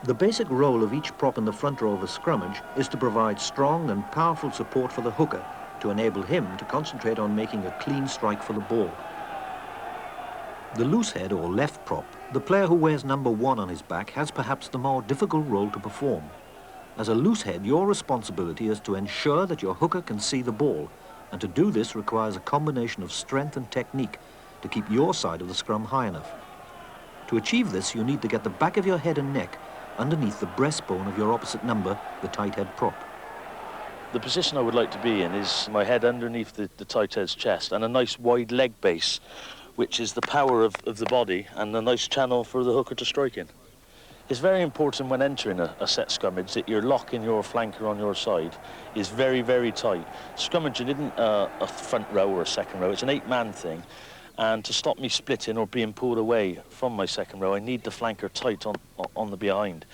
The basic role of each prop in the front row of a scrummage is to provide strong and powerful support for the hooker to enable him to concentrate on making a clean strike for the ball. The loose head or left prop, the player who wears number 1 on his back, has perhaps the more difficult role to perform. As a loose head, your responsibility is to ensure that your hooker can see the ball, and to do this requires a combination of strength and technique to keep your side of the scrum high enough. To achieve this, you need to get the back of your head and neck underneath the breastbone of your opposite number, the tight head prop. The position I would like to be in is my head underneath the tight head's chest and a nice wide leg base, which is the power of the body and a nice channel for the hooker to strike in. It's very important when entering a set scrummage that your lock in your flanker on your side is very, very tight. Scrummaging isn't a front row or a second row, it's an 8-man thing. And to stop me splitting or being pulled away from my second row, I need the flanker tight on the behind.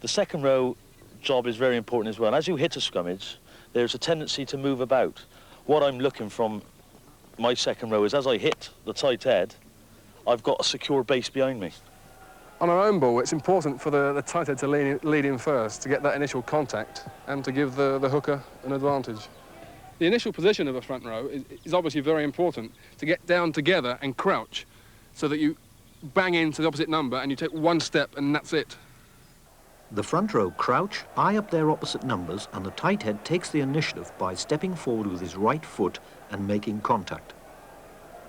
The second row job is very important as well. As you hit a scrummage, there's a tendency to move about. What I'm looking from my second row is as I hit the tight head, I've got a secure base behind me. On our own ball, it's important for the tight head to lead in first, to get that initial contact and to give the hooker an advantage. The initial position of a front row is obviously very important, to get down together and crouch so that you bang into the opposite number and you take one step and that's it. The front row crouch, eye up their opposite numbers, and the tight head takes the initiative by stepping forward with his right foot and making contact.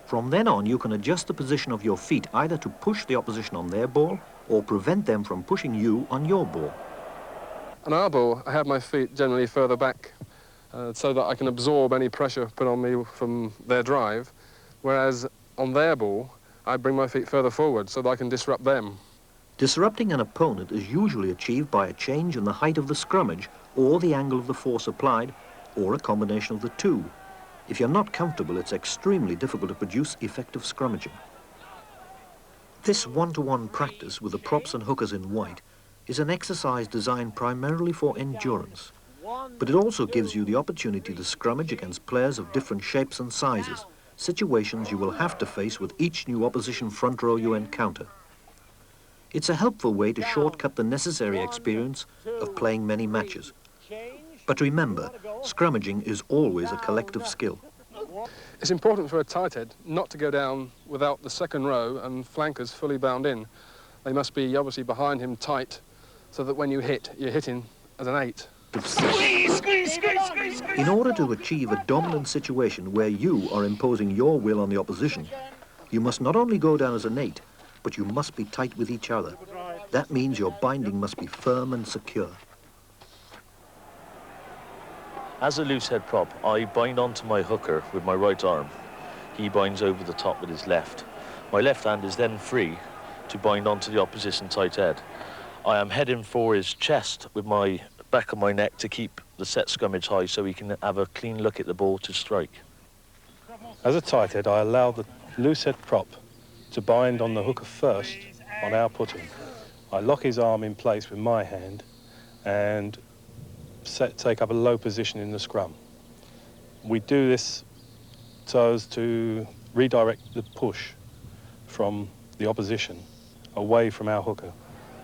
From then on, you can adjust the position of your feet either to push the opposition on their ball or prevent them from pushing you on your ball. On our ball, I have my feet generally further back so that I can absorb any pressure put on me from their drive, whereas on their ball, I bring my feet further forward so that I can disrupt them. Disrupting an opponent is usually achieved by a change in the height of the scrummage or the angle of the force applied, or a combination of the two. If you're not comfortable, it's extremely difficult to produce effective scrummaging. This one-to-one practice with the props and hookers in white is an exercise designed primarily for endurance, but it also gives you the opportunity to scrummage against players of different shapes and sizes, situations you will have to face with each new opposition front row you encounter. It's a helpful way to shortcut the necessary experience of playing many matches. But remember, scrummaging is always a collective skill. It's important for a tight head not to go down without the second row and flankers fully bound in. They must be obviously behind him tight so that when you hit, you're hitting as an 8. In order to achieve a dominant situation where you are imposing your will on the opposition, you must not only go down as an 8, but you must be tight with each other. That means your binding must be firm and secure. As a loose head prop, I bind onto my hooker with my right arm. He binds over the top with his left. My left hand is then free to bind onto the opposition tight head. I am heading for his chest with my back of my neck to keep the set scrummage high so he can have a clean look at the ball to strike. As a tight head, I allow the loose head prop to bind on the hooker first on our putting. I lock his arm in place with my hand and take up a low position in the scrum. We do this so as to redirect the push from the opposition away from our hooker,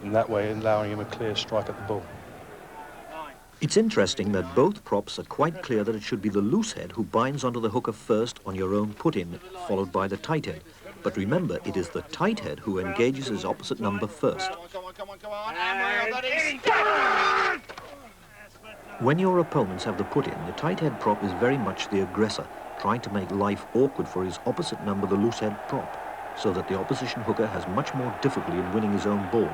in that way allowing him a clear strike at the ball. It's interesting that both props are quite clear that it should be the loose head who binds onto the hooker first on your own put-in, followed by the tight head. But remember, it is the tight head who engages his opposite number first. When your opponents have the put-in, the tight head prop is very much the aggressor, trying to make life awkward for his opposite number, the loose head prop, so that the opposition hooker has much more difficulty in winning his own ball.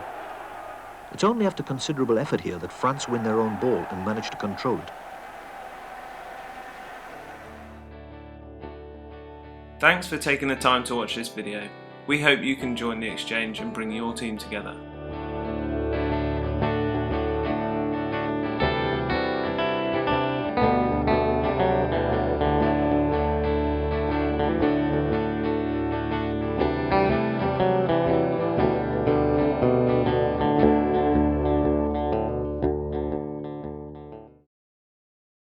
It's only after considerable effort here that France win their own ball and manage to control it. Thanks for taking the time to watch this video. We hope you can join the exchange and bring your team together.